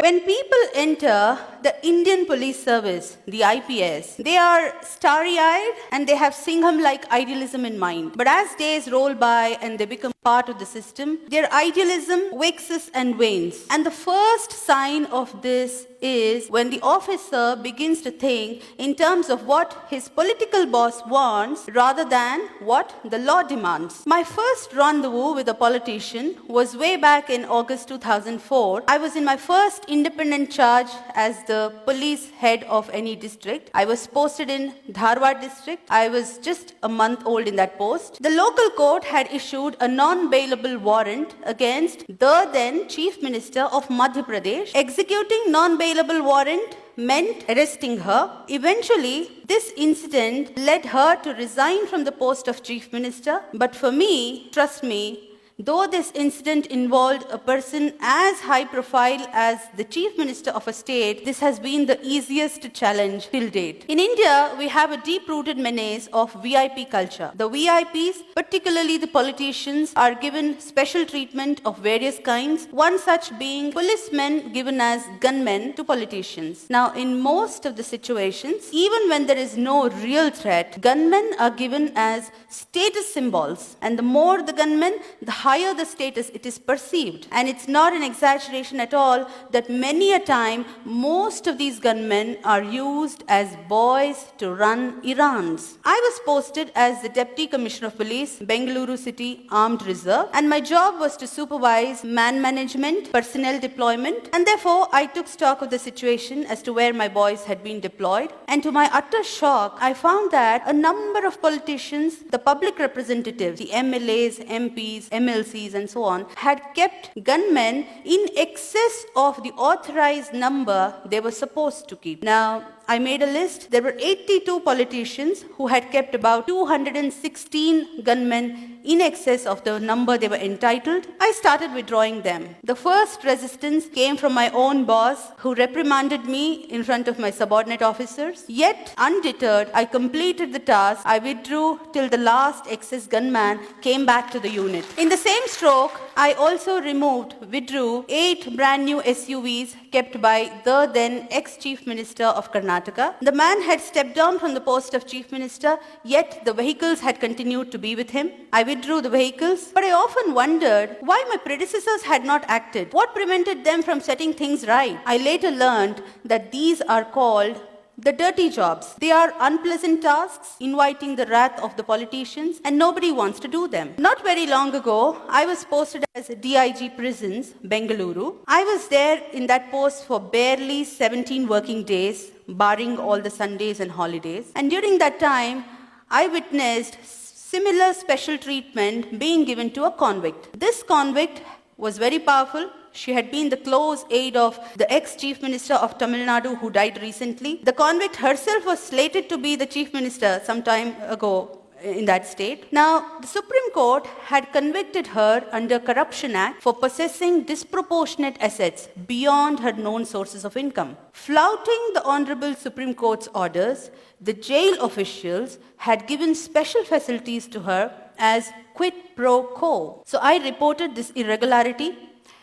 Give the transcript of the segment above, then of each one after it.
When people enter the Indian Police Service, the IPS, they are starry-eyed and they have Singham-like idealism in mind. But as days roll by and they become part of the system, their idealism waxes and wanes. And the first sign of this is when the officer begins to think in terms of what his political boss wants rather than what the law demands. My first rendezvous with a politician was way back in August 2004. I was in my first independent charge as the police head of any district. I was posted in Dharwad district. I was just a month old in that post. The local court had issued a non-bailable warrant against the then Chief Minister of Madhya Pradesh. Executing non-bailable warrant meant arresting her. Eventually, this incident led her to resign from the post of Chief Minister. But for me, trust me, though this incident involved a person as high profile as the Chief Minister of a state, this has been the easiest to challenge till date. In India, we have a deep-rooted menace of VIP culture. The VIPs, particularly the politicians, are given special treatment of various kinds, one such being policemen given as gunmen to politicians. Now, in most of the situations, even when there is no real threat, gunmen are given as status symbols. And the more the gunmen, the higher the status it is perceived. And it's not an exaggeration at all that many a time most of these gunmen are used as boys to run errands. I was posted as the Deputy Commissioner of Police, Bengaluru City Armed Reserve, and my job was to supervise man management, personnel deployment, and therefore I took stock of the situation as to where my boys had been deployed. And to my utter shock, I found that a number of politicians, the public representatives, the MLAs, MPs, MLCs, and so on, had kept gunmen in excess of the authorized number they were supposed to keep. Now, I made a list. There were 82 politicians who had kept about 216 gunmen in excess of the number they were entitled. I started withdrawing them. The first resistance came from my own boss, who reprimanded me in front of my subordinate officers. Yet, undeterred, I completed the task. I withdrew till the last excess gunman came back to the unit. In the same stroke, I also withdrew 8 brand new SUVs kept by the then ex-Chief Minister of Karnataka. The man had stepped down from the post of Chief Minister, yet the vehicles had continued to be with him. I withdrew the vehicles, but I often wondered why my predecessors had not acted. What prevented them from setting things right? I later learned that these are called the dirty jobs. They are unpleasant tasks, inviting the wrath of the politicians, and nobody wants to do them. Not very long ago, I was posted as DIG Prisons, Bengaluru. I was there in that post for barely 17 working days, barring all the Sundays and holidays. And during that time, I witnessed similar special treatment being given to a convict. This convict was very powerful. She had been the close aide of the ex-Chief Minister of Tamil Nadu who died recently. The convict herself was slated to be the Chief Minister some time ago in that state. Now, the Supreme Court had convicted her under Corruption Act for possessing disproportionate assets beyond her known sources of income. Flouting the Honorable Supreme Court's orders, the jail officials had given special facilities to her as quid pro quo. So I reported this irregularity.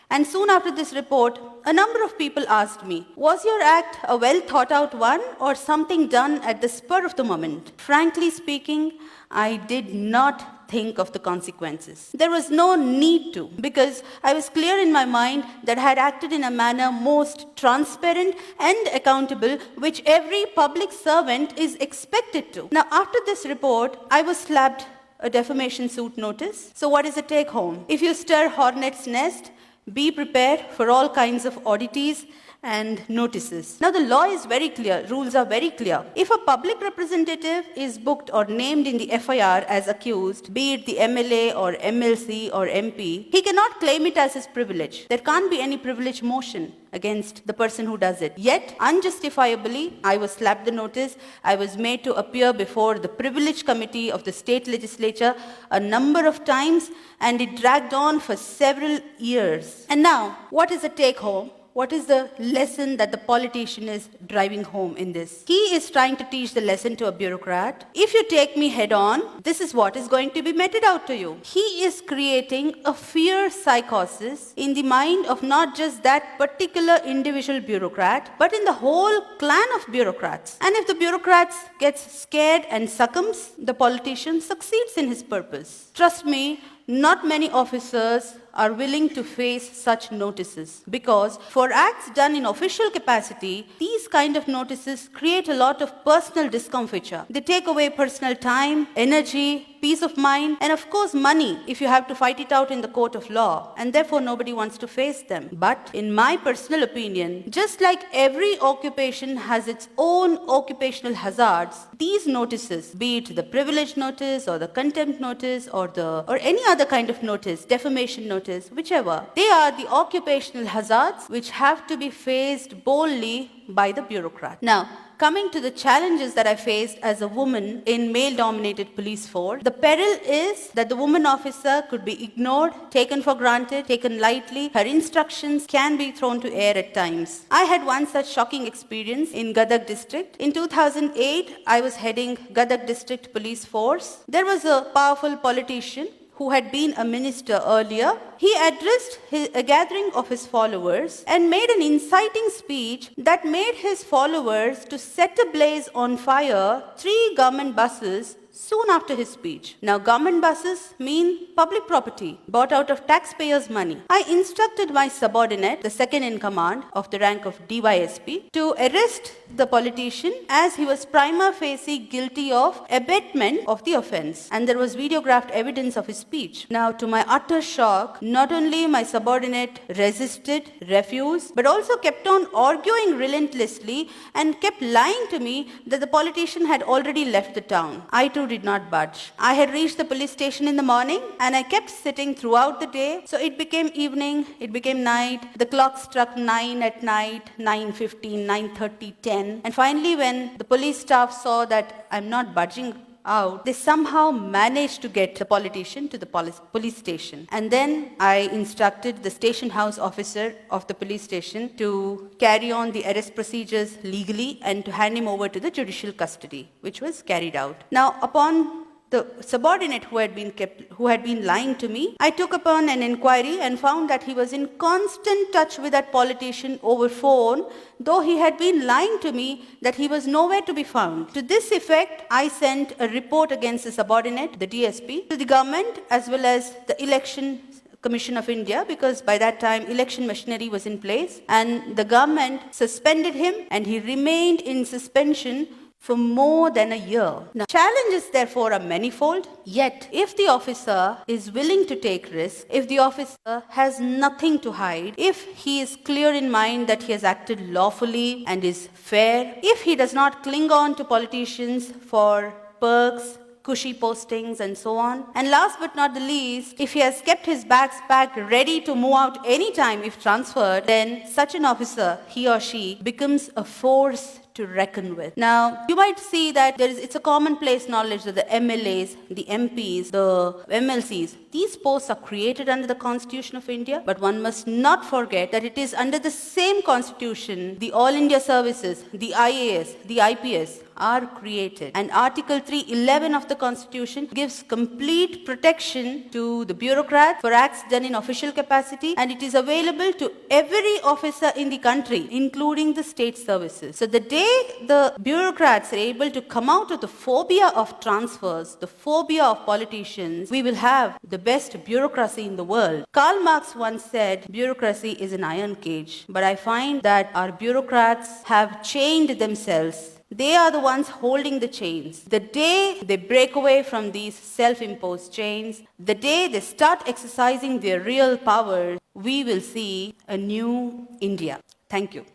And soon after this report, a number of people asked me, was your act a well thought out one or something done at the spur of the moment? Frankly speaking, I did not think of the consequences. There was no need to, because I was clear in my mind that I had acted in a manner most transparent and accountable, which every public servant is expected to. Now, after this report, I was slapped a defamation suit notice. So what is the take home? If you stir hornet's nest, be prepared for all kinds of oddities and notices. Now, the law is very clear. Rules are very clear. If a public representative is booked or named in the FIR as accused, be it the MLA or MLC or MP, he cannot claim it as his privilege. There can't be any privilege motion against the person who does it. Yet, unjustifiably, I was slapped the notice. I was made to appear before the privilege committee of the state legislature a number of times, and it dragged on for several years. And now, what is the take home? what is the lesson that the politician is driving home in this? He is trying to teach the lesson to a bureaucrat. If you take me head on, this is what is going to be meted out to you. He is creating a fear psychosis in the mind of not just that particular individual bureaucrat, but in the whole clan of bureaucrats. And if the bureaucrats gets scared and succumbs, the politician succeeds in his purpose. Trust me, not many officers are willing to face such notices, because for acts done in official capacity, these kind of notices create a lot of personal discomfiture. They take away personal time, energy, peace of mind, and of course money if you have to fight it out in the court of law, and therefore nobody wants to face them. But in my personal opinion, just like every occupation has its own occupational hazards, these notices, be it the privilege notice or the contempt notice or any other kind of notice, defamation notice, whichever, they are the occupational hazards which have to be faced boldly by the bureaucrat. Now, coming to the challenges that I faced as a woman in male-dominated police force, the peril is that the woman officer could be ignored, taken for granted, taken lightly. Her instructions can be thrown to air at times. I had one such shocking experience in Gadag district. In 2008, I was heading Gadag district police force. There was a powerful politician who had been a minister earlier. He addressed a gathering of his followers and made an inciting speech that made his followers to set ablaze on fire 3 government buses soon after his speech. Now, government buses mean public property bought out of taxpayers' money. I instructed my subordinate, the second in command of the rank of DYSP, to arrest the politician as he was prima facie guilty of abetment of the offense, and there was videographed evidence of his speech. Now, to my utter shock, not only my subordinate resisted, refused, but also kept on arguing relentlessly and kept lying to me that the politician had already left the town. I too did not budge. I had reached the police station in the morning and I kept sitting throughout the day. So it became evening, it became night. The clock struck 9 at night, 9:15, 9:30, 10. And finally, when the police staff saw that I'm not budging out, they somehow managed to get the politician to the police station. And then I instructed the station house officer of the police station to carry on the arrest procedures legally and to hand him over to the judicial custody, which was carried out. Now, upon the subordinate who had been lying to me, I took upon an inquiry and found that he was in constant touch with that politician over phone, though he had been lying to me that he was nowhere to be found. To this effect, I sent a report against the subordinate, the DSP, to the government as well as the Election Commission of India, because by that time election machinery was in place, and the government suspended him and he remained in suspension for more than a year. Now, challenges therefore are manifold, yet if the officer is willing to take risks, if the officer has nothing to hide, if he is clear in mind that he has acted lawfully and is fair, if he does not cling on to politicians for perks, cushy postings and so on, and last but not the least, if he has kept his bags packed ready to move out anytime if transferred, then such an officer, he or she, becomes a force to reckon with. Now, you might see that it's a commonplace knowledge that the MLAs, the MPs, the MLCs, these posts are created under the Constitution of India, but one must not forget that it is under the same Constitution, the All India Services, the IAS, the IPS are created. And Article 311 of the Constitution gives complete protection to the bureaucrat for acts done in official capacity, and it is available to every officer in the country, including the state services. So the day the bureaucrats are able to come out of the phobia of transfers, the phobia of politicians, we will have the best bureaucracy in the world. Karl Marx once said, bureaucracy is an iron cage, but I find that our bureaucrats have chained themselves. They are the ones holding the chains. The day they break away from these self-imposed chains, the day they start exercising their real power, we will see a new India. Thank you.